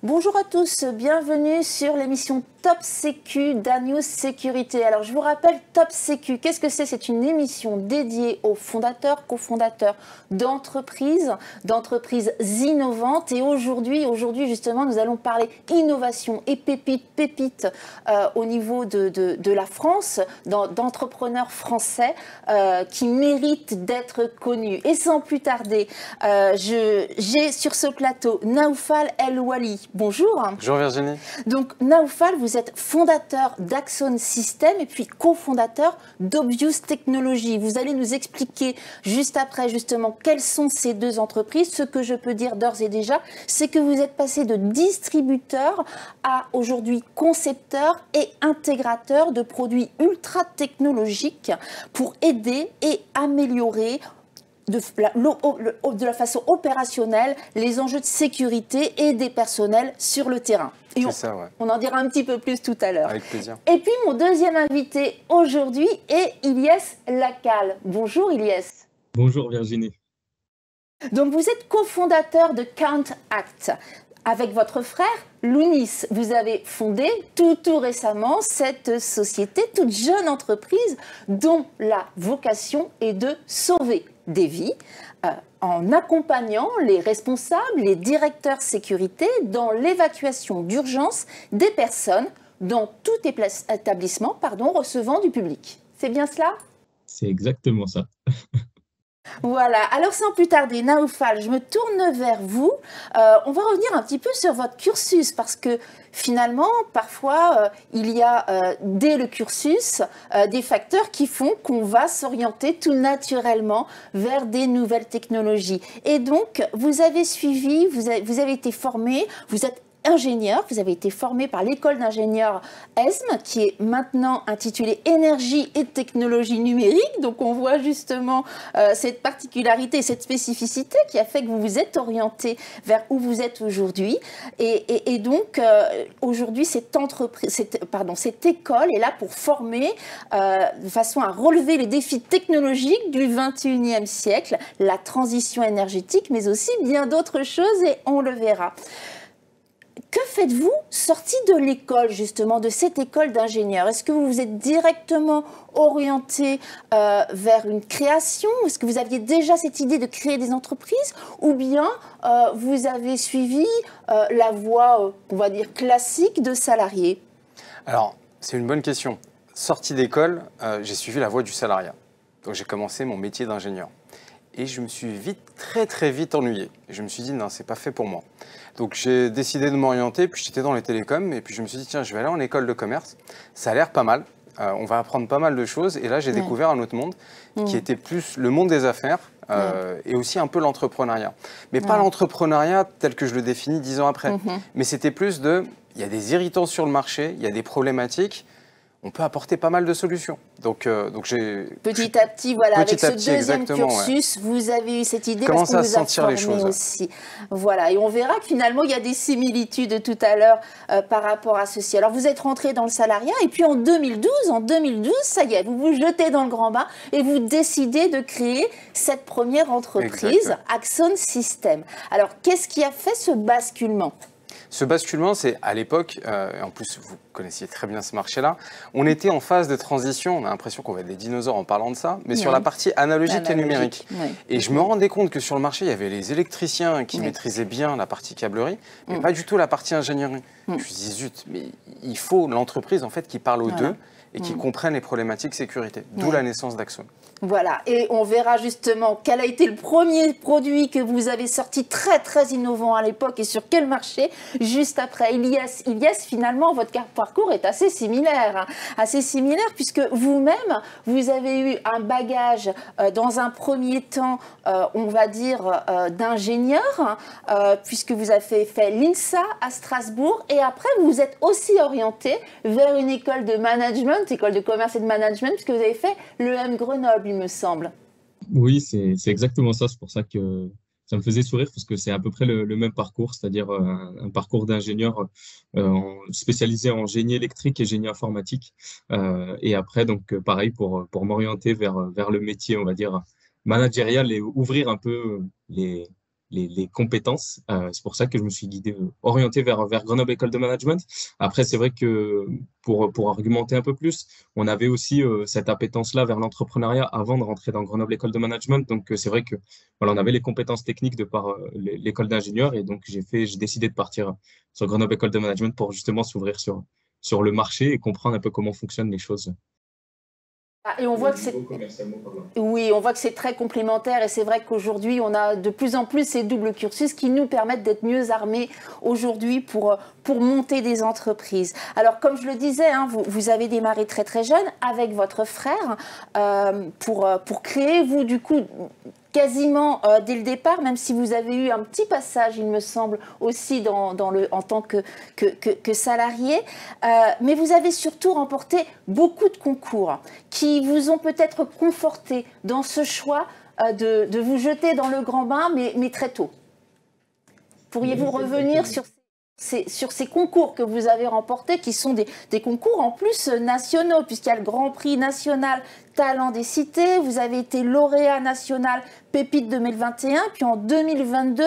Bonjour à tous, bienvenue sur l'émission Top Sécu d'Agnews Sécurité. Alors je vous rappelle, Top Sécu, qu'est-ce que c'est? C'est une émission dédiée aux fondateurs, cofondateurs d'entreprises innovantes. Et aujourd'hui justement, nous allons parler innovation et pépites au niveau de la France, d'entrepreneurs français qui méritent d'être connus. Et sans plus tarder, j'ai sur ce plateau Naoufal El Wali. Bonjour. Bonjour Virginie. Donc Naoufal, vous êtes fondateur d'Axon Systems et puis cofondateur d'Obvious Technologies. Vous allez nous expliquer juste après justement quelles sont ces deux entreprises. Ce que je peux dire d'ores et déjà, c'est que vous êtes passé de distributeur à aujourd'hui concepteur et intégrateur de produits ultra technologiques pour aider et améliorer de la façon opérationnelle les enjeux de sécurité et des personnels sur le terrain. Et on en dira un petit peu plus tout à l'heure. Avec plaisir. Et puis mon deuxième invité aujourd'hui est Ilyes Lacal. Bonjour Ilyes. Bonjour Virginie. Donc vous êtes cofondateur de Count Act. Avec votre frère, Lounis, vous avez fondé tout récemment cette société, toute jeune entreprise dont la vocation est de sauver des vies en accompagnant les responsables, les directeurs sécurité dans l'évacuation d'urgence des personnes dans tout établissement recevant du public. C'est bien cela? C'est exactement ça. Voilà, alors sans plus tarder, Naoufal, je me tourne vers vous. On va revenir un petit peu sur votre cursus parce que finalement, parfois, il y a dès le cursus des facteurs qui font qu'on va s'orienter tout naturellement vers des nouvelles technologies. Et donc, vous avez suivi, vous avez été formé, vous êtes ingénieur, vous avez été formé par l'école d'ingénieurs ESM, qui est maintenant intitulée Énergie et technologie numérique. Donc on voit justement cette particularité, cette spécificité qui a fait que vous vous êtes orienté vers où vous êtes aujourd'hui. Et donc aujourd'hui, cette école est là pour former de façon à relever les défis technologiques du 21e siècle, la transition énergétique, mais aussi bien d'autres choses, et on le verra. Que faites-vous sorti de l'école, justement, de cette école d'ingénieur? Est-ce que vous vous êtes directement orienté vers une création? Est-ce que vous aviez déjà cette idée de créer des entreprises? Ou bien vous avez suivi la voie, on va dire, classique de salarié? Alors, c'est une bonne question. Sorti d'école, j'ai suivi la voie du salariat. Donc j'ai commencé mon métier d'ingénieur. Et je me suis très vite ennuyé. Et je me suis dit, non, c'est pas fait pour moi. Donc j'ai décidé de m'orienter, puis j'étais dans les télécoms, et puis je me suis dit, tiens, je vais aller en école de commerce. Ça a l'air pas mal, on va apprendre pas mal de choses. Et là, j'ai découvert un autre monde, qui était plus le monde des affaires, et aussi un peu l'entrepreneuriat. Mais pas l'entrepreneuriat tel que je le définis 10 ans après. Mais c'était plus il y a des irritants sur le marché, il y a des problématiques, on peut apporter pas mal de solutions. Donc j'ai... Petit à petit, voilà, avec ce deuxième cursus, vous avez eu cette idée parce qu'on vous a formé aussi. Voilà, et on verra que finalement, il y a des similitudes tout à l'heure par rapport à ceci. Alors, vous êtes rentré dans le salariat, et puis en 2012, ça y est, vous vous jetez dans le grand bain et vous décidez de créer cette première entreprise, Axon Systems. Alors, qu'est-ce qui a fait ce basculement ? Ce basculement, c'est à l'époque, et en plus vous connaissiez très bien ce marché-là, on était en phase de transition, on a l'impression qu'on va être des dinosaures en parlant de ça, mais sur la partie analogique et numérique. Et je me rendais compte que sur le marché, il y avait les électriciens qui maîtrisaient bien la partie câblerie, mais pas du tout la partie ingénierie. Je me suis dit, zut, mais il faut l'entreprise en fait qui parle aux deux et qui comprennent les problématiques sécurité, d'où la naissance d'Axon. Voilà, et on verra justement quel a été le premier produit que vous avez sorti très innovant à l'époque et sur quel marché, juste après. Ilyes, finalement, votre parcours est assez similaire, puisque vous-même, vous avez eu un bagage dans un premier temps, on va dire, d'ingénieur, puisque vous avez fait l'INSA à Strasbourg, et après, vous vous êtes aussi orienté vers une école de management, école de commerce et de management, puisque vous avez fait l'EM Grenoble, il me semble. Oui, c'est exactement ça. C'est pour ça que ça me faisait sourire, parce que c'est à peu près le même parcours, c'est-à-dire un parcours d'ingénieur spécialisé en génie électrique et génie informatique. Et après, donc pareil, pour m'orienter vers le métier, on va dire, managériale et ouvrir un peu les compétences. C'est pour ça que je me suis orienté vers Grenoble École de Management. Après, c'est vrai que pour argumenter un peu plus, on avait aussi cette appétence-là vers l'entrepreneuriat avant de rentrer dans Grenoble École de Management. Donc, c'est vrai que voilà, on avait les compétences techniques de par l'école d'ingénieur et donc j'ai décidé de partir sur Grenoble École de Management pour justement s'ouvrir sur le marché et comprendre un peu comment fonctionnent les choses. Ah, et on voit que c'est oui, on voit que c'est très complémentaire et c'est vrai qu'aujourd'hui on a de plus en plus ces doubles cursus qui nous permettent d'être mieux armés aujourd'hui pour monter des entreprises. Alors comme je le disais, hein, vous avez démarré très très jeune avec votre frère pour créer vous du coup quasiment dès le départ, même si vous avez eu un petit passage, il me semble, aussi en tant que salarié. Mais vous avez surtout remporté beaucoup de concours qui vous ont peut-être conforté dans ce choix de vous jeter dans le grand bain, mais très tôt. Pourriez-vous revenir sur ces concours que vous avez remportés, qui sont des concours en plus nationaux, puisqu'il y a le Grand Prix national Talent des Cités, vous avez été lauréat national Pépite 2021, puis en 2022,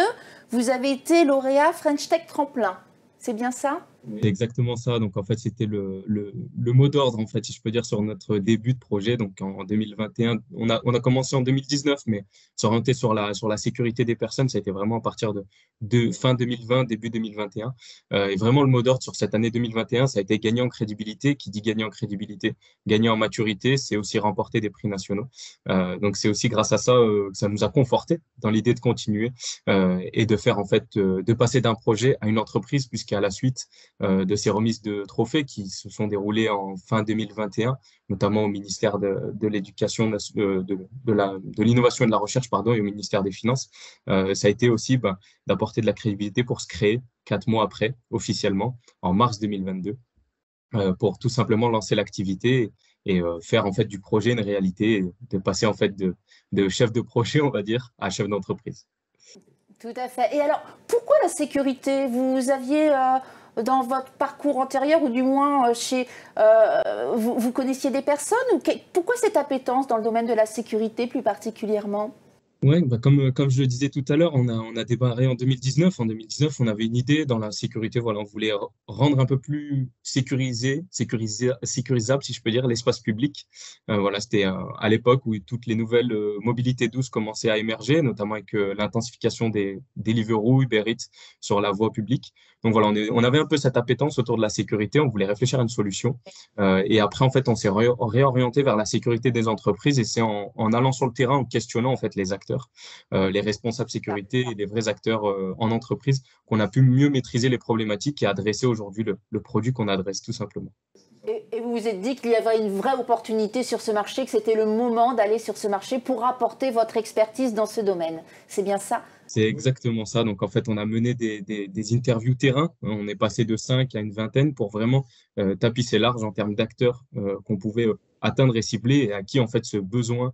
vous avez été lauréat French Tech Tremplin. C'est bien ça? C'est exactement ça. Donc, en fait, c'était le mot d'ordre, en fait, si je peux dire, sur notre début de projet. Donc, en 2021, on a commencé en 2019, mais s'orienter sur la sécurité des personnes, ça a été vraiment à partir de fin 2020, début 2021. Et vraiment, le mot d'ordre sur cette année 2021, ça a été gagner en crédibilité. Qui dit gagner en crédibilité, gagner en maturité, c'est aussi remporter des prix nationaux. Donc, c'est aussi grâce à ça que ça nous a conforté dans l'idée de continuer et de faire, en fait, de passer d'un projet à une entreprise, puisqu'à la suite, de ces remises de trophées qui se sont déroulées en fin 2021, notamment au ministère de l'Éducation, de l'Innovation et de la Recherche, pardon, et au ministère des Finances. Ça a été aussi d'apporter de la crédibilité pour se créer 4 mois après, officiellement, en mars 2022, pour tout simplement lancer l'activité et faire en fait du projet une réalité, et de passer en fait de chef de projet, on va dire, à chef d'entreprise. Tout à fait. Et alors, pourquoi la sécurité? Vous aviez, dans votre parcours antérieur, ou du moins vous connaissiez des personnes, pourquoi cette appétence dans le domaine de la sécurité plus particulièrement? Ouais, comme je le disais tout à l'heure, on a démarré en 2019. En 2019, on avait une idée dans la sécurité. Voilà, on voulait rendre un peu plus sécurisable, si je peux dire, l'espace public. Voilà, c'était à l'époque où toutes les nouvelles mobilités douces commençaient à émerger, notamment avec l'intensification des Deliveroo, Uber Eats sur la voie publique. Donc voilà, on avait un peu cette appétence autour de la sécurité. On voulait réfléchir à une solution. Et après, en fait, on s'est réorienté vers la sécurité des entreprises et c'est en allant sur le terrain, en questionnant en fait les acteurs, les responsables sécurité et les vrais acteurs en entreprise, qu'on a pu mieux maîtriser les problématiques et adresser aujourd'hui le produit qu'on adresse tout simplement. Et vous vous êtes dit qu'il y avait une vraie opportunité sur ce marché, que c'était le moment d'aller sur ce marché pour apporter votre expertise dans ce domaine. C'est bien ça? C'est exactement ça. Donc, en fait, on a mené des interviews terrain. On est passé de 5 à une vingtaine pour vraiment tapisser large en termes d'acteurs qu'on pouvait atteindre et cibler et à qui, en fait, ce besoin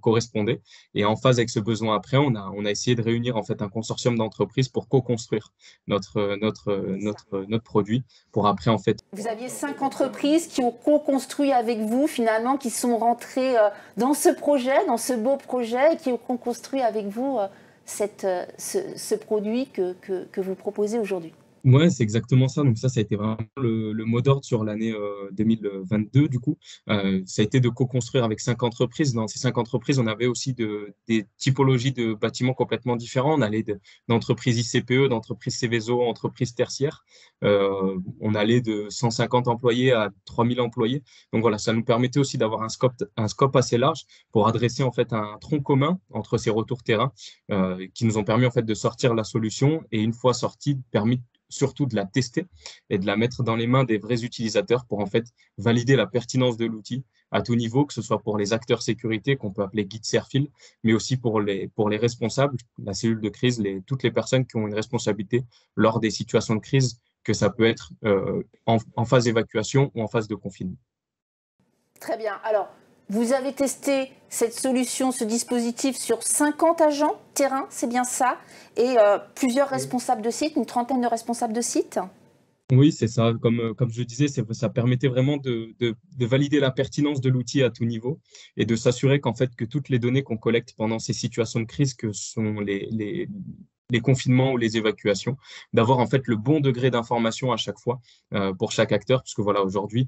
correspondait. Et en phase avec ce besoin après, on a essayé de réunir, en fait, un consortium d'entreprises pour co-construire notre produit pour après, en fait. Vous aviez 5 entreprises qui ont co-construit avec vous, finalement, qui sont rentrées dans ce projet, dans ce beau projet, et qui ont co-construit avec vous ce produit que vous proposez aujourd'hui. Ouais, c'est exactement ça. Donc ça a été vraiment le mot d'ordre sur l'année 2022, du coup. Ça a été de co-construire avec 5 entreprises. Dans ces 5 entreprises, on avait aussi des typologies de bâtiments complètement différents. On allait d'entreprises ICPE, d'entreprises Céveso, entreprises tertiaires. On allait de 150 employés à 3000 employés. Donc voilà, ça nous permettait aussi d'avoir un scope assez large pour adresser en fait un tronc commun entre ces retours terrain qui nous ont permis en fait de sortir la solution et une fois sortie, permis surtout de la tester et de la mettre dans les mains des vrais utilisateurs pour en fait valider la pertinence de l'outil à tout niveau, que ce soit pour les acteurs sécurité qu'on peut appeler guide Serfil, mais aussi pour les responsables, la cellule de crise, toutes les personnes qui ont une responsabilité lors des situations de crise, que ça peut être en phase d'évacuation ou en phase de confinement. Très bien. Alors, vous avez testé cette solution, ce dispositif sur 50 agents terrain, c'est bien ça, et plusieurs responsables de site, une trentaine de responsables de site? Oui, c'est ça. Comme je le disais, ça permettait vraiment de valider la pertinence de l'outil à tout niveau et de s'assurer qu'en fait, que toutes les données qu'on collecte pendant ces situations de crise que sont les confinements ou les évacuations, d'avoir en fait le bon degré d'information à chaque fois pour chaque acteur, puisque voilà, aujourd'hui,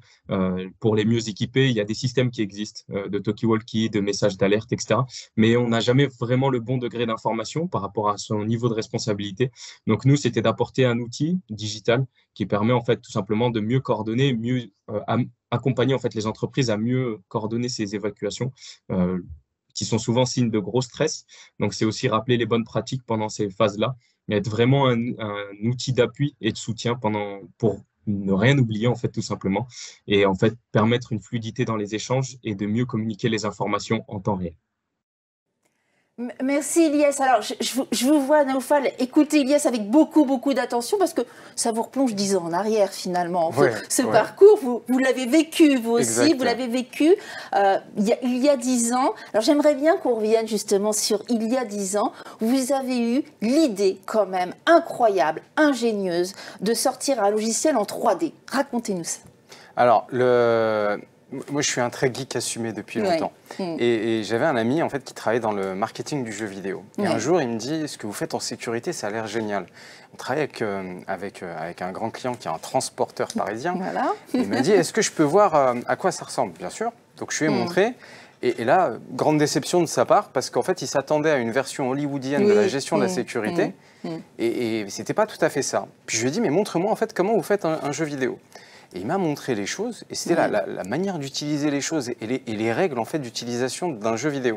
pour les mieux équipés, il y a des systèmes qui existent de talkie-walkie, de messages d'alerte, etc. Mais on n'a jamais vraiment le bon degré d'information par rapport à son niveau de responsabilité. Donc nous, c'était d'apporter un outil digital qui permet en fait tout simplement de mieux coordonner, mieux accompagner en fait les entreprises à mieux coordonner ces évacuations euh, qui sont souvent signes de gros stress. Donc c'est aussi rappeler les bonnes pratiques pendant ces phases-là, mais être vraiment un outil d'appui et de soutien pour ne rien oublier en fait tout simplement et en fait permettre une fluidité dans les échanges et de mieux communiquer les informations en temps réel. Merci Ilyes. Alors, je vous vois, Naoufal, écoutez Ilyes avec beaucoup, beaucoup d'attention parce que ça vous replonge 10 ans en arrière finalement. Ouais, Ce ouais. parcours, vous l'avez vécu, vous aussi, Exact. vous l'avez vécu il y a 10 ans. Alors, j'aimerais bien qu'on revienne justement sur il y a 10 ans. Vous avez eu l'idée quand même incroyable, ingénieuse, de sortir un logiciel en 3D. Racontez-nous ça. Alors, moi, je suis un très geek assumé depuis longtemps. Et j'avais un ami en fait, qui travaillait dans le marketing du jeu vidéo. Et un jour, il me dit, ce que vous faites en sécurité, ça a l'air génial. On travaille avec un grand client qui est un transporteur parisien. Voilà. Il m'a dit, est-ce que je peux voir à quoi ça ressemble? Bien sûr. Donc, je lui ai montré. Et là, grande déception de sa part, parce qu'en fait, il s'attendait à une version hollywoodienne de la gestion de la sécurité. Et c'était pas tout à fait ça. Puis je lui ai dit, mais montre-moi en fait comment vous faites un jeu vidéo. Et il m'a montré les choses, et c'était la manière d'utiliser les choses et les règles en fait d'utilisation d'un jeu vidéo.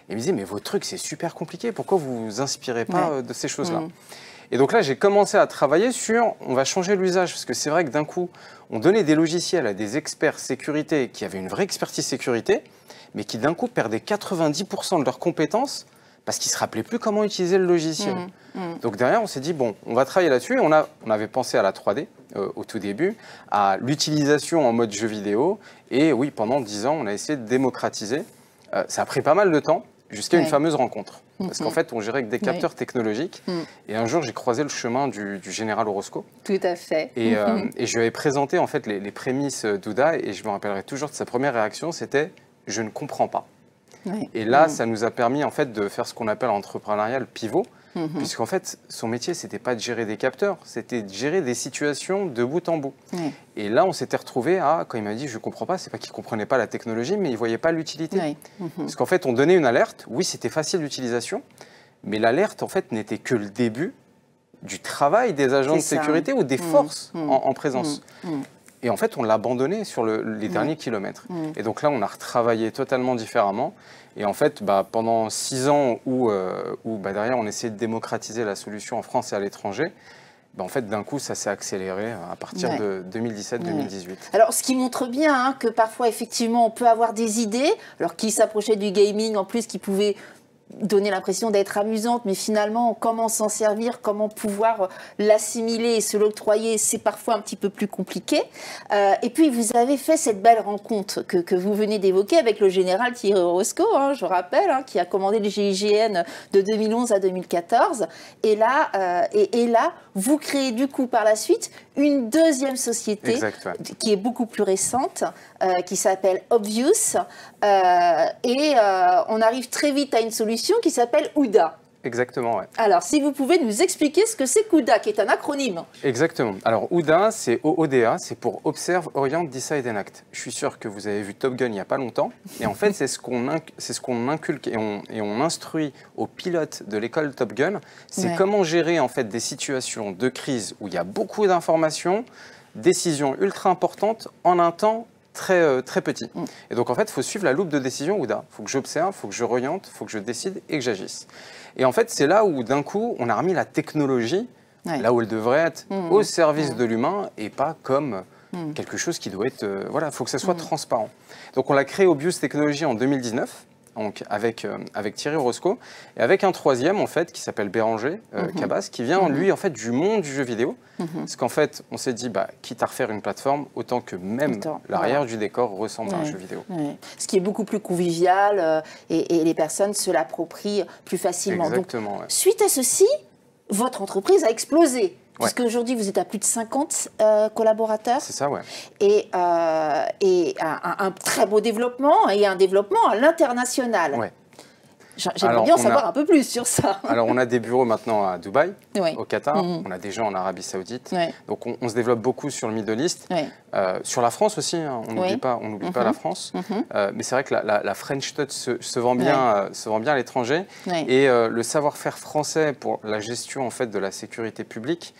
Et il me disait, mais vos trucs, c'est super compliqué, pourquoi vous vous inspirez pas de ces choses-là? Et donc là, j'ai commencé à travailler sur, on va changer l'usage, parce que c'est vrai que d'un coup, on donnait des logiciels à des experts sécurité qui avaient une vraie expertise sécurité, mais qui d'un coup perdaient 90% de leurs compétences parce qu'ils ne se rappelaient plus comment utiliser le logiciel. Donc derrière, on s'est dit, bon, on va travailler là-dessus. On avait pensé à la 3D au tout début, à l'utilisation en mode jeu vidéo. Et oui, pendant 10 ans, on a essayé de démocratiser. Ça a pris pas mal de temps, jusqu'à une fameuse rencontre. Parce qu'en fait, on gérait avec des capteurs technologiques. Et un jour, j'ai croisé le chemin du général Orozco. Tout à fait. Et je lui avais présenté en fait, les prémices d'Ouda. Et je me rappellerai toujours de sa première réaction, c'était « je ne comprends pas ». Et là, ça nous a permis en fait, de faire ce qu'on appelle l'entrepreneuriat le pivot. Puisqu'en fait, son métier, c'était pas de gérer des capteurs, c'était de gérer des situations de bout en bout. Et là, on s'était retrouvé à, quand il m'a dit, je comprends pas, c'est pas qu'il comprenait pas la technologie, mais il voyait pas l'utilité. Parce qu'en fait, on donnait une alerte, oui, c'était facile d'utilisation, mais l'alerte, en fait, n'était que le début du travail des agents de sécurité ou des forces en présence. Et en fait, on l'a abandonné sur les derniers kilomètres. Et donc là, on a retravaillé totalement différemment. Et en fait, pendant 6 ans où derrière, on essayait de démocratiser la solution en France et à l'étranger, en fait, d'un coup, ça s'est accéléré à partir de 2017-2018. Alors, ce qui montre bien que parfois, effectivement, on peut avoir des idées, alors qui s'approchaient du gaming en plus, qui pouvaient donner l'impression d'être amusante, mais finalement, comment s'en servir, comment pouvoir l'assimiler et se l'octroyer, c'est parfois un petit peu plus compliqué. Et puis, vous avez fait cette belle rencontre que vous venez d'évoquer avec le général Thierry Orozco, je rappelle, qui a commandé le GIGN de 2011 à 2014. Et là, vous créez du coup par la suite une deuxième société qui est beaucoup plus récente, qui s'appelle Obvious. On arrive très vite à une solution qui s'appelle Ouda. Exactement, ouais. Alors, si vous pouvez nous expliquer ce que c'est qu'Ouda, qui est un acronyme. Exactement. Alors, Ouda, c'est OODA, c'est pour Observe, Orient, Decide and Act. Je suis sûr que vous avez vu Top Gun il n'y a pas longtemps. Et en fait, c'est ce qu'on inculque et on instruit aux pilotes de l'école Top Gun. C'est comment gérer en fait des situations de crise où il y a beaucoup d'informations, décisions ultra importantes en un temps très petit. Et donc, en fait, il faut suivre la loupe de décision Ouda. Il faut que j'observe, il faut que je oriente, il faut que je décide et que j'agisse. Et en fait, c'est là où, d'un coup, on a remis la technologie, là où elle devrait être, au service de l'humain et pas comme quelque chose qui doit être... voilà, il faut que ça soit transparent. Donc, on l'a créé Obvious Technologies en 2019, donc avec Thierry Orozco, et avec un troisième, en fait, qui s'appelle Béranger Cabas, qui vient, lui, en fait, du monde du jeu vidéo. Parce qu'en fait, on s'est dit, quitte à refaire une plateforme, autant que même l'arrière du décor ressemble à un jeu vidéo. Ce qui est beaucoup plus convivial et les personnes se l'approprient plus facilement. Exactement. Donc, suite à ceci, votre entreprise a explosé. Puisque aujourd'hui, vous êtes à plus de 50 collaborateurs. C'est ça, ouais. Et un très beau développement et un développement à l'international. Ouais. J'aimerais bien en savoir un peu plus sur ça. Alors, on a des bureaux maintenant à Dubaï, oui. au Qatar. On a des gens en Arabie Saoudite. Oui. Donc, on se développe beaucoup sur le Middle East. Oui. Sur la France aussi, hein. On n'oublie pas la France. Mais c'est vrai que la French Touch se vend bien, à l'étranger. Oui. Et le savoir-faire français pour la gestion en fait, de la sécurité publique,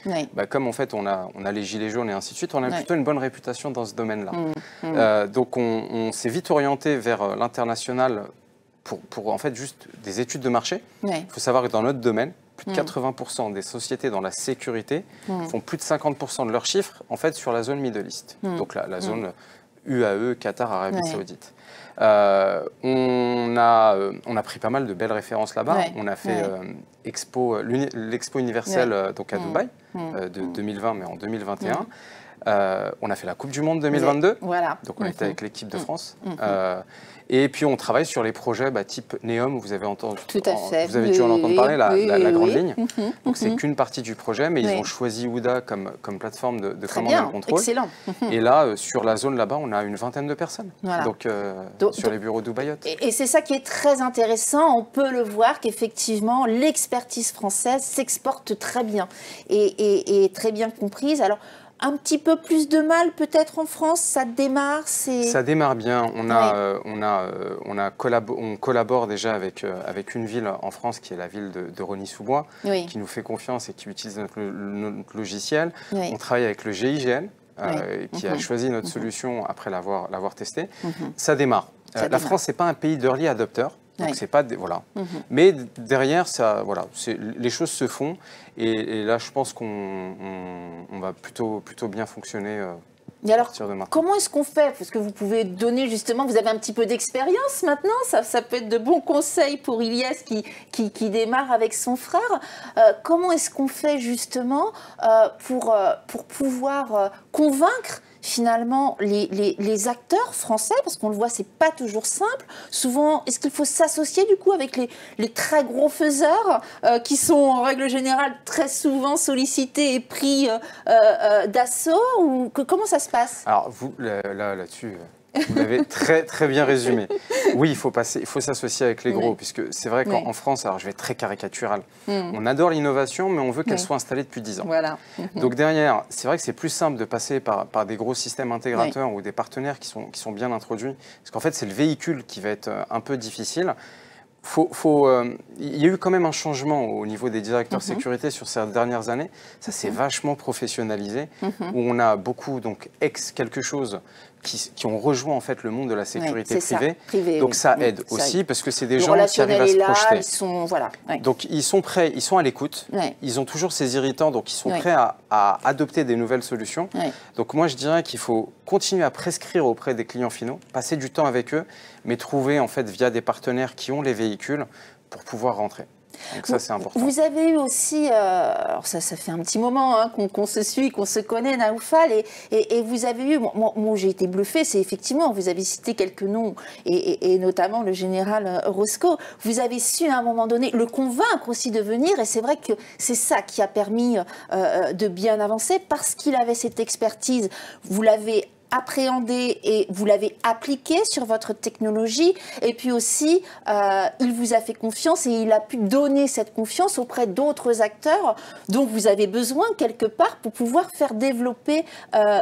comme en fait, on a les gilets jaunes et ainsi de suite, on a plutôt une bonne réputation dans ce domaine-là. Donc, on s'est vite orienté vers l'international pour en fait juste des études de marché. Il faut savoir que dans notre domaine, plus de 80% des sociétés dans la sécurité font plus de 50% de leurs chiffres en fait sur la zone Middle East. Donc la zone UAE, Qatar, Arabie Saoudite. On a pris pas mal de belles références là-bas. On a fait l'Expo universelle donc à Dubaï de 2020, mais en 2021. On a fait la Coupe du Monde 2022. Voilà. Donc on était avec l'équipe de France. Et puis on travaille sur les projets type NEOM, vous avez entendu. Tout à fait. Vous avez dû en entendre parler, la grande ligne. Donc c'est qu'une partie du projet, mais ils ont choisi Ouda comme plateforme de commande et de contrôle. Excellent. Et là, sur la zone là-bas, on a une vingtaine de personnes. Voilà. Donc sur les bureaux d'Ubayot. Et c'est ça qui est très intéressant. On peut le voir qu'effectivement, l'expertise française s'exporte très bien et très bien comprise. Alors, un petit peu plus de mal peut-être en France, ça démarre. Ça démarre bien. On collabore déjà avec une ville en France qui est la ville de Rosny-sous-Bois, qui nous fait confiance et qui utilise notre logiciel. On travaille avec le GIGN qui a choisi notre solution après l'avoir testé. Ça démarre. La France, c'est pas un pays d'early adopter. Donc c'est pas voilà, mais derrière ça, les choses se font et là je pense qu'on va plutôt bien fonctionner. Et alors, comment est-ce qu'on fait? Parce que vous pouvez donner justement, vous avez un petit peu d'expérience maintenant, ça peut être de bons conseils pour Ilyes qui démarre avec son frère. Comment est-ce qu'on fait justement pour pouvoir convaincre finalement les acteurs français, parce qu'on le voit, c'est pas toujours simple. Souvent, est-ce qu'il faut s'associer du coup avec les très gros faiseurs qui sont en règle générale très souvent sollicités et pris d'assaut, ou comment ça se passe? Alors vous là-dessus. Vous l'avez très, très bien résumé. Oui, il faut s'associer avec les gros, puisque c'est vrai qu'en France, alors je vais être très caricatural, on adore l'innovation, mais on veut qu'elle soit installée depuis 10 ans. Voilà. Donc derrière, c'est vrai que c'est plus simple de passer par des gros systèmes intégrateurs ou des partenaires qui sont bien introduits, parce qu'en fait, c'est le véhicule qui va être un peu difficile. Il y a eu quand même un changement au niveau des directeurs sécurité sur ces dernières années. Ça s'est vachement professionnalisé, où on a beaucoup, donc, quelque chose qui ont rejoint en fait le monde de la sécurité privée. Donc ça aide aussi parce que c'est des gens qui arrivent à se projeter. Donc ils sont prêts, ils sont à l'écoute, ils ont toujours ces irritants, donc ils sont prêts à adopter des nouvelles solutions. Donc moi je dirais qu'il faut continuer à prescrire auprès des clients finaux, passer du temps avec eux, mais trouver en fait via des partenaires qui ont les véhicules pour pouvoir rentrer. Donc ça, c'est important. Vous avez eu aussi, alors ça fait un petit moment qu'on se suit, qu'on se connaît, Naoufal, et vous avez eu, moi j'ai été bluffée, c'est effectivement, vous avez cité quelques noms, et notamment le général Roscoe, vous avez su à un moment donné le convaincre aussi de venir, et c'est vrai que c'est ça qui a permis de bien avancer, parce qu'il avait cette expertise, vous l'avez appréhendé et vous l'avez appliqué sur votre technologie, et puis aussi il vous a fait confiance et il a pu donner cette confiance auprès d'autres acteurs dont vous avez besoin quelque part pour pouvoir faire développer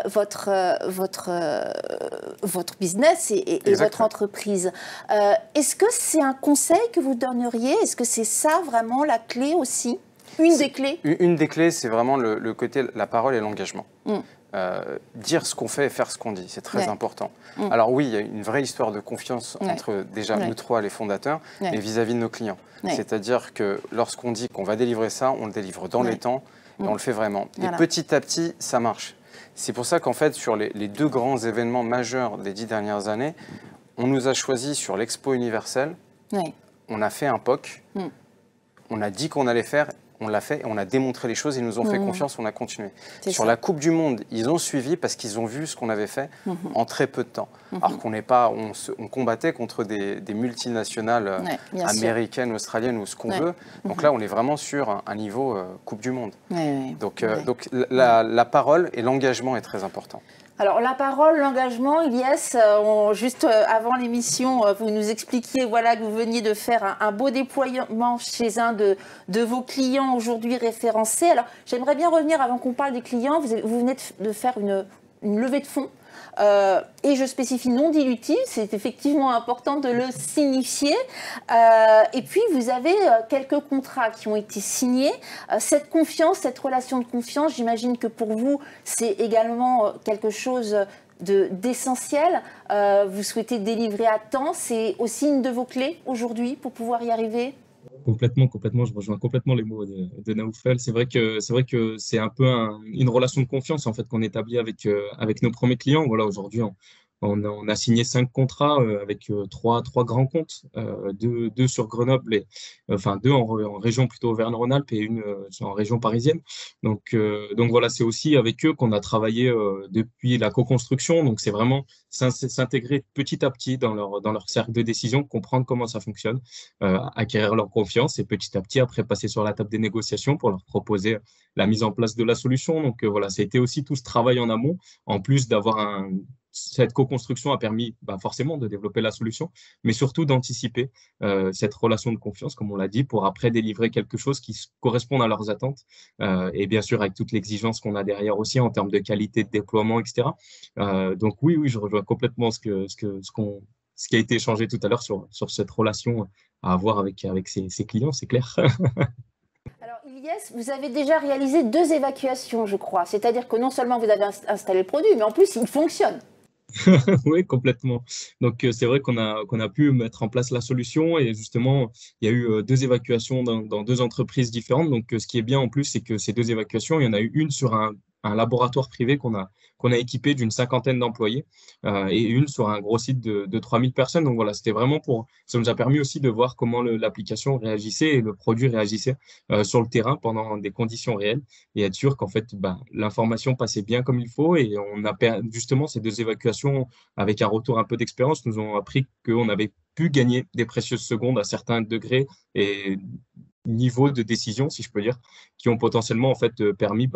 votre business et votre entreprise. Est-ce que c'est un conseil que vous donneriez? Est-ce que c'est ça vraiment la clé aussi? Une des clés? Une des clés, c'est vraiment le côté, la parole et l'engagement. Dire ce qu'on fait et faire ce qu'on dit, c'est très important. Alors oui, il y a une vraie histoire de confiance entre déjà nous trois, les fondateurs, et vis-à-vis de nos clients. C'est-à-dire que lorsqu'on dit qu'on va délivrer ça, on le délivre dans les temps et on le fait vraiment. Et petit à petit, ça marche. C'est pour ça qu'en fait, sur les deux grands événements majeurs des 10 dernières années, on nous a choisi sur l'Expo universelle, on a fait un POC, on a dit qu'on allait faire, on l'a fait et on a démontré les choses, ils nous ont fait confiance, on a continué. Sur ça. la Coupe du Monde, ils ont suivi parce qu'ils ont vu ce qu'on avait fait en très peu de temps. Alors qu'on n'est pas, on combattait contre des multinationales américaines, australiennes ou ce qu'on veut. Donc là, on est vraiment sur un niveau Coupe du Monde. Donc la parole et l'engagement est très important. Alors la parole, l'engagement, Ilyes, juste avant l'émission, vous nous expliquiez voilà, que vous veniez de faire un beau déploiement chez un de vos clients aujourd'hui référencés. Alors j'aimerais bien revenir, avant qu'on parle des clients, vous venez de faire une levée de fonds. Et je spécifie non dilutif, c'est effectivement important de le signifier. Et puis, vous avez quelques contrats qui ont été signés. Cette confiance, cette relation de confiance, j'imagine que pour vous, c'est également quelque chose d'essentiel. Vous souhaitez délivrer à temps. C'est aussi une de vos clés aujourd'hui pour pouvoir y arriver? Complètement, je rejoins complètement les mots de Naoufal. C'est vrai que c'est un peu une relation de confiance en fait qu'on établit avec nos premiers clients. Voilà, aujourd'hui, on a signé 5 contrats avec trois grands comptes, deux sur Grenoble, enfin 2 en région plutôt Auvergne-Rhône-Alpes et une en région parisienne. Donc voilà, c'est aussi avec eux qu'on a travaillé depuis la co-construction. Donc c'est vraiment s'intégrer petit à petit dans leur cercle de décision, comprendre comment ça fonctionne, acquérir leur confiance et petit à petit après passer sur la table des négociations pour leur proposer la mise en place de la solution. Donc voilà, ça a été aussi tout ce travail en amont, en plus d'avoir cette co-construction a permis forcément de développer la solution, mais surtout d'anticiper cette relation de confiance, comme on l'a dit, pour après délivrer quelque chose qui corresponde à leurs attentes et bien sûr avec toute l'exigence qu'on a derrière aussi en termes de qualité de déploiement, etc. Donc oui, je rejoins complètement ce qui a été échangé tout à l'heure sur cette relation à avoir avec ses clients, c'est clair. Alors, Ilyes, vous avez déjà réalisé 2 évacuations, je crois. C'est-à-dire que non seulement vous avez installé le produit, mais en plus, il fonctionne. Oui, complètement. Donc, c'est vrai qu'on a pu mettre en place la solution et justement, il y a eu 2 évacuations dans 2 entreprises différentes. Donc, ce qui est bien en plus, c'est que ces 2 évacuations, il y en a eu une sur un laboratoire privé qu'on a équipé d'une 50aine d'employés et une sur un gros site de 3000 personnes. Donc voilà, c'était vraiment ça nous a permis aussi de voir comment l'application réagissait et le produit réagissait sur le terrain pendant des conditions réelles et être sûr qu'en fait, l'information passait bien comme il faut. Et on a justement ces 2 évacuations avec un retour un peu d'expérience nous ont appris qu'on avait pu gagner des précieuses secondes à certains degrés et niveaux de décision, si je peux dire, qui ont potentiellement en fait permis,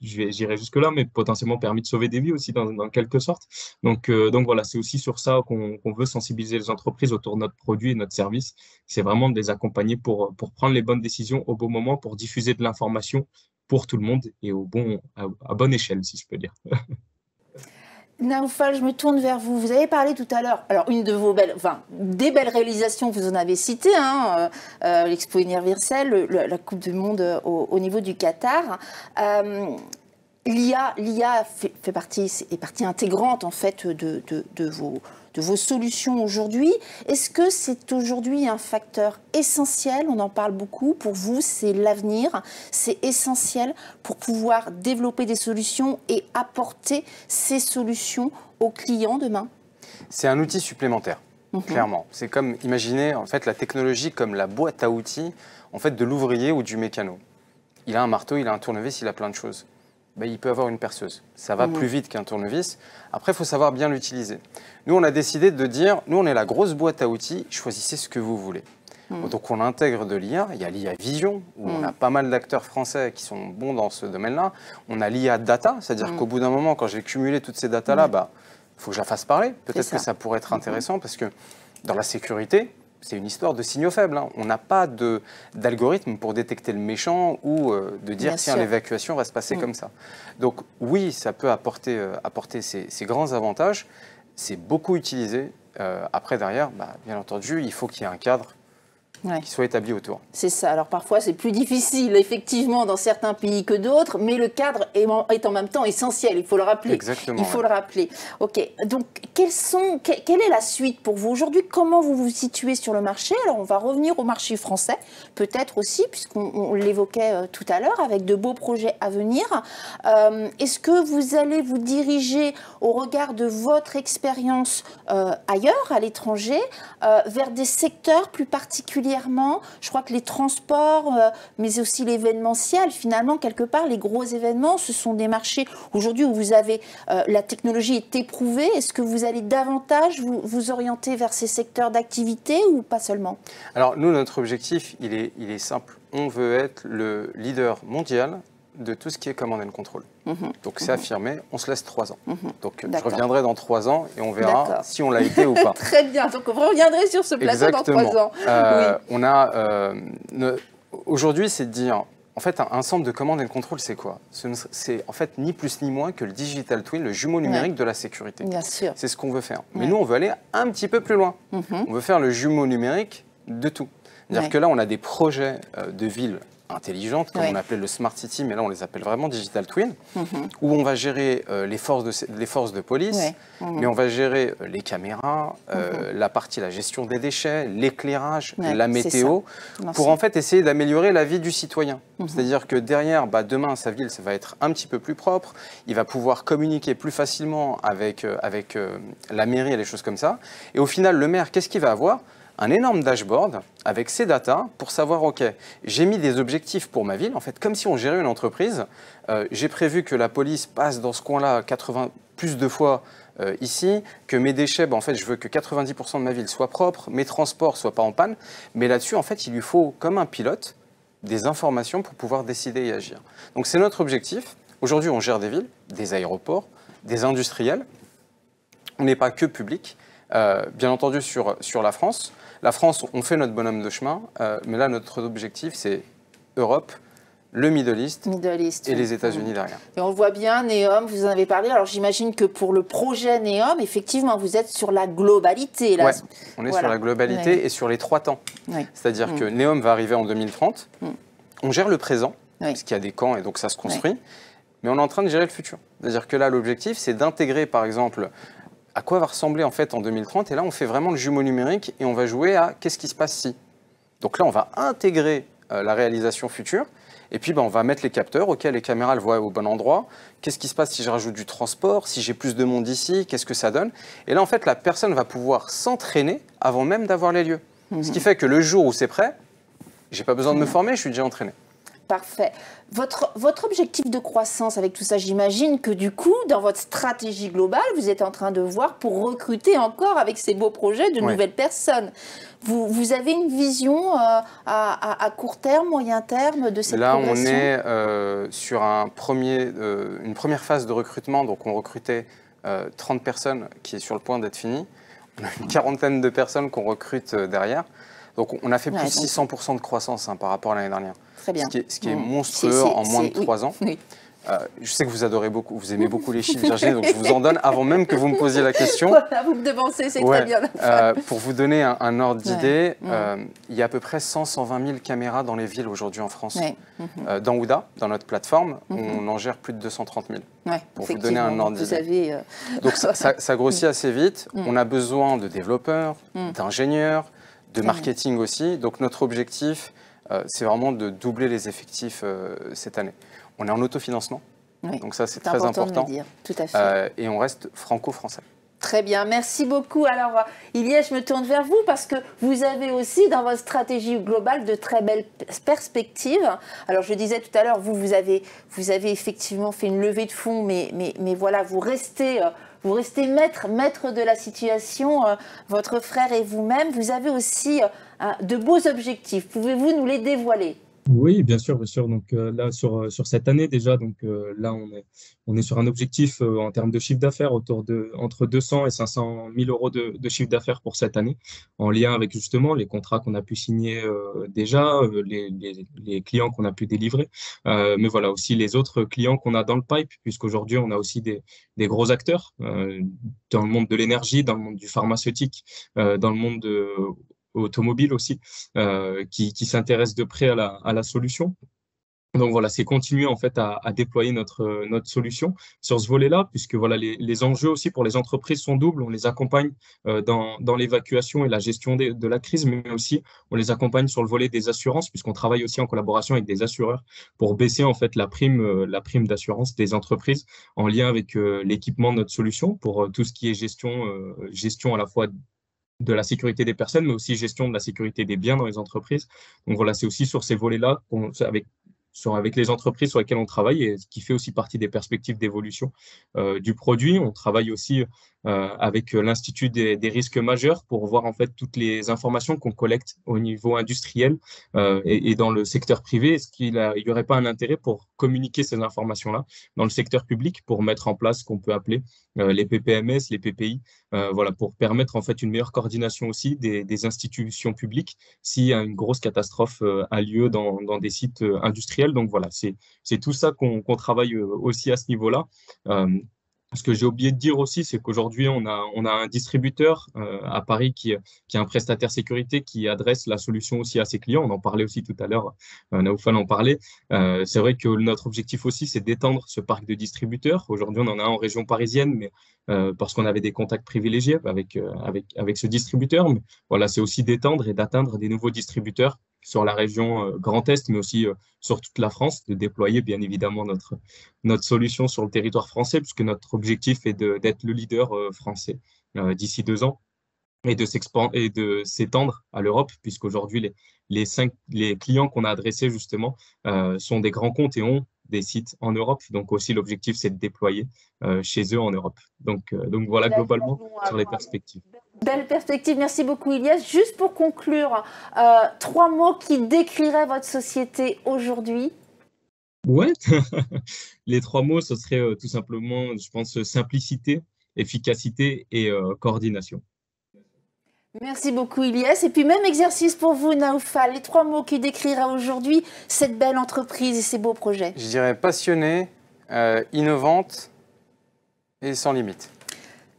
j'irai jusque-là, mais potentiellement permis de sauver des vies aussi dans quelque sorte. Donc voilà, c'est aussi sur ça qu'on veut sensibiliser les entreprises autour de notre produit et notre service. C'est vraiment de les accompagner pour prendre les bonnes décisions au bon moment, pour diffuser de l'information pour tout le monde et à bonne échelle, si je peux dire. Naoufal, je me tourne vers vous. Vous avez parlé tout à l'heure, alors une de vos des belles réalisations, vous en avez cité, l'Expo Universelle, la Coupe du Monde au niveau du Qatar. L'IA est partie intégrante en fait de vos solutions aujourd'hui. Est-ce que c'est aujourd'hui un facteur essentiel? On en parle beaucoup. Pour vous, c'est l'avenir. C'est essentiel pour pouvoir développer des solutions et apporter ces solutions aux clients demain? C'est un outil supplémentaire, clairement. C'est comme, imaginez en fait la technologie comme la boîte à outils en fait, de l'ouvrier ou du mécano. Il a un marteau, il a un tournevis, il a plein de choses. Il peut avoir une perceuse. Ça va plus vite qu'un tournevis. Après, il faut savoir bien l'utiliser. Nous, on a décidé de dire, nous, on est la grosse boîte à outils, choisissez ce que vous voulez. Donc, on intègre de l'IA. Il y a l'IA Vision, où on a pas mal d'acteurs français qui sont bons dans ce domaine-là. On a l'IA Data, c'est-à-dire qu'au bout d'un moment, quand j'ai cumulé toutes ces datas-là, il faut que je la fasse parler. Peut-être que ça pourrait être intéressant, parce que dans la sécurité, c'est une histoire de signaux faibles. On n'a pas d'algorithme pour détecter le méchant ou de dire tiens, l'évacuation va se passer comme ça. Donc oui, ça peut apporter ces grands avantages. C'est beaucoup utilisé. Après, derrière, bien entendu, il faut qu'il y ait un cadre qui soit établi autour. C'est ça. Alors parfois, c'est plus difficile, effectivement, dans certains pays que d'autres, mais le cadre est en même temps essentiel. Il faut le rappeler. Exactement. Il faut le rappeler. OK. Donc, quelle est la suite pour vous aujourd'hui? Comment vous vous situez sur le marché? Alors, on va revenir au marché français, peut-être aussi, puisqu'on l'évoquait tout à l'heure, avec de beaux projets à venir. Est-ce que vous allez vous diriger, au regard de votre expérience ailleurs, à l'étranger, vers des secteurs plus particuliers particulièrement, je crois que les transports, mais aussi l'événementiel, finalement, quelque part, les gros événements, ce sont des marchés aujourd'hui où vous avez, la technologie est éprouvée. Est-ce que vous allez davantage vous orienter vers ces secteurs d'activité ou pas seulement? Alors nous, notre objectif, il est simple. On veut être le leader mondial de tout ce qui est command and control. Donc c'est affirmé, on se laisse 3 ans. Donc je reviendrai dans 3 ans et on verra si on l'a été ou pas. Très bien, donc vous reviendrez sur ce plateau dans 3 ans. On a, aujourd'hui, c'est de dire, en fait, un centre de command and control, c'est quoi? C'est en fait ni plus ni moins que le digital twin, le jumeau numérique de la sécurité. Bien sûr. C'est ce qu'on veut faire. Mais nous, on veut aller un petit peu plus loin. On veut faire le jumeau numérique de tout. C'est-à-dire que là, on a des projets de villes intelligentes, comme on appelait le Smart City, mais là on les appelle vraiment Digital Twin, où on va gérer les forces de police, mais on va gérer les caméras, la gestion des déchets, l'éclairage, la météo, pour en fait essayer d'améliorer la vie du citoyen. C'est-à-dire que derrière, demain, sa ville, ça va être un petit peu plus propre, il va pouvoir communiquer plus facilement avec la mairie et les choses comme ça. Et au final, le maire, qu'est-ce qu'il va avoir? Un énorme dashboard avec ses datas pour savoir, OK, j'ai mis des objectifs pour ma ville, en fait, comme si on gérait une entreprise. J'ai prévu que la police passe dans ce coin-là plus de fois ici, que mes déchets, en fait, je veux que 90% de ma ville soit propre, mes transports ne soient pas en panne. Mais là-dessus, en fait, il lui faut, comme un pilote, des informations pour pouvoir décider et agir. Donc, c'est notre objectif. Aujourd'hui, on gère des villes, des aéroports, des industriels. On n'est pas que public. Bien entendu, sur la France. La France, on fait notre bonhomme de chemin, mais là, notre objectif, c'est Europe, le Middle East et les États-Unis derrière. Et on le voit bien, NEOM, vous en avez parlé. Alors, j'imagine que pour le projet NEOM, effectivement, vous êtes sur la globalité. Oui, on est sur la globalité et sur les 3 temps. C'est-à-dire que NEOM va arriver en 2030. On gère le présent, parce qu'il y a des camps et donc ça se construit, mais on est en train de gérer le futur. C'est-à-dire que là, l'objectif, c'est d'intégrer, par exemple, à quoi va ressembler en fait en 2030, et là on fait vraiment le jumeau numérique et on va jouer à qu'est-ce qui se passe si. Donc là on va intégrer la réalisation future, et puis on va mettre les capteurs, ok, les caméras le voient au bon endroit, qu'est-ce qui se passe si je rajoute du transport, si j'ai plus de monde ici, qu'est-ce que ça donne? Et là en fait la personne va pouvoir s'entraîner avant même d'avoir les lieux. Ce qui fait que le jour où c'est prêt, j'ai pas besoin de me former, je suis déjà entraîné. Parfait. Votre objectif de croissance avec tout ça, j'imagine que du coup, dans votre stratégie globale, vous êtes en train de voir pour recruter encore avec ces beaux projets de nouvelles personnes. Vous avez une vision à court terme, moyen terme de cette progression? Là, on est sur une première phase de recrutement. Donc, on recrutait 30 personnes qui est sur le point d'être finie. On a une quarantaine de personnes qu'on recrute derrière. Donc, on a fait plus de 600% de croissance par rapport à l'année dernière. Très bien. Ce qui est monstrueux en moins de 3 ans. Je sais que vous aimez beaucoup les chiffres, Virginie, donc je vous en donne avant même que vous me posiez la question. Voilà, vous me devancez, c'est très bien. Pour vous donner un ordre d'idée, il y a à peu près 100-120 000 caméras dans les villes aujourd'hui en France. Dans Ouda, dans notre plateforme, on en gère plus de 230 000. Pour vous donner un ordre d'idée. Donc ça grossit assez vite. On a besoin de développeurs, d'ingénieurs, de marketing aussi. Donc notre objectif, c'est vraiment de doubler les effectifs cette année. On est en autofinancement, donc ça c'est très important. De le dire. Tout à fait. Et on reste franco-français. Très bien, merci beaucoup. Alors Ilyes, je me tourne vers vous parce que vous avez aussi dans votre stratégie globale de très belles perspectives. Alors je disais tout à l'heure, vous avez effectivement fait une levée de fonds, mais voilà, vous restez maître de la situation, votre frère et vous-même. Vous avez aussi de beaux objectifs. Pouvez-vous nous les dévoiler? Oui, bien sûr, bien sûr. Donc là, sur cette année déjà, là, on est sur un objectif en termes de chiffre d'affaires entre 200 et 500 000 euros de chiffre d'affaires pour cette année, en lien avec justement les contrats qu'on a pu signer déjà, les clients qu'on a pu délivrer, mais voilà aussi les autres clients qu'on a dans le pipe, puisqu'aujourd'hui, on a aussi des gros acteurs dans le monde de l'énergie, dans le monde du pharmaceutique, dans le monde automobile aussi, qui s'intéressent de près à la solution. Donc voilà, c'est continuer en fait à déployer notre solution sur ce volet-là, puisque voilà les enjeux aussi pour les entreprises sont doubles. On les accompagne dans l'évacuation et la gestion de la crise, mais aussi on les accompagne sur le volet des assurances, puisqu'on travaille aussi en collaboration avec des assureurs pour baisser en fait la prime d'assurance des entreprises en lien avec l'équipement de notre solution pour tout ce qui est gestion à la fois de la sécurité des personnes, mais aussi gestion de la sécurité des biens dans les entreprises. Donc voilà, c'est aussi sur ces volets-là, avec les entreprises sur lesquelles on travaille et ce qui fait aussi partie des perspectives d'évolution du produit. On travaille aussi avec l'Institut des risques majeurs pour voir en fait toutes les informations qu'on collecte au niveau industriel et dans le secteur privé. Est-ce qu'il y aurait pas un intérêt pour communiquer ces informations-là dans le secteur public pour mettre en place ce qu'on peut appeler les PPMS, les PPI, voilà, pour permettre en fait une meilleure coordination aussi des institutions publiques si une grosse catastrophe a lieu dans des sites industriels. Donc voilà, c'est tout ça qu'on travaille aussi à ce niveau-là. Ce que j'ai oublié de dire aussi, c'est qu'aujourd'hui, on a un distributeur à Paris qui est un prestataire sécurité qui adresse la solution aussi à ses clients. On en parlait aussi tout à l'heure, Naoufal en parlait. C'est vrai que notre objectif aussi, c'est d'étendre ce parc de distributeurs. Aujourd'hui, on en a un en région parisienne, mais parce qu'on avait des contacts privilégiés avec ce distributeur. Mais voilà, c'est aussi d'étendre et d'atteindre des nouveaux distributeurs sur la région Grand Est, mais aussi sur toute la France, de déployer bien évidemment notre solution sur le territoire français, puisque notre objectif est d'être le leader français d'ici 2 ans et de s'étendre à l'Europe, puisqu'aujourd'hui, les clients qu'on a adressés justement sont des grands comptes et ont des sites en Europe. Donc aussi, l'objectif, c'est de déployer chez eux en Europe. Donc voilà globalement sur les perspectives. Belle perspective, merci beaucoup Ilyes. Juste pour conclure, 3 mots qui décriraient votre société aujourd'hui. Ouais, les 3 mots, ce serait tout simplement, je pense, simplicité, efficacité et coordination. Merci beaucoup Ilyes. Et puis même exercice pour vous Naoufal, les 3 mots qui décriraient aujourd'hui cette belle entreprise et ces beaux projets. Je dirais passionnée, innovante et sans limite.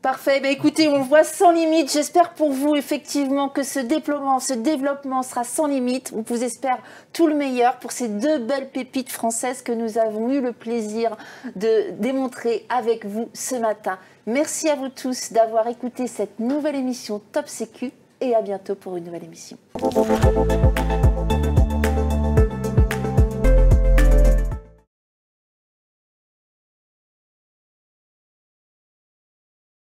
Parfait, ben écoutez, on voit sans limite. J'espère pour vous effectivement que ce développement sera sans limite. On vous espère tout le meilleur pour ces 2 belles pépites françaises que nous avons eu le plaisir de démontrer avec vous ce matin. Merci à vous tous d'avoir écouté cette nouvelle émission Top Sécu et à bientôt pour une nouvelle émission.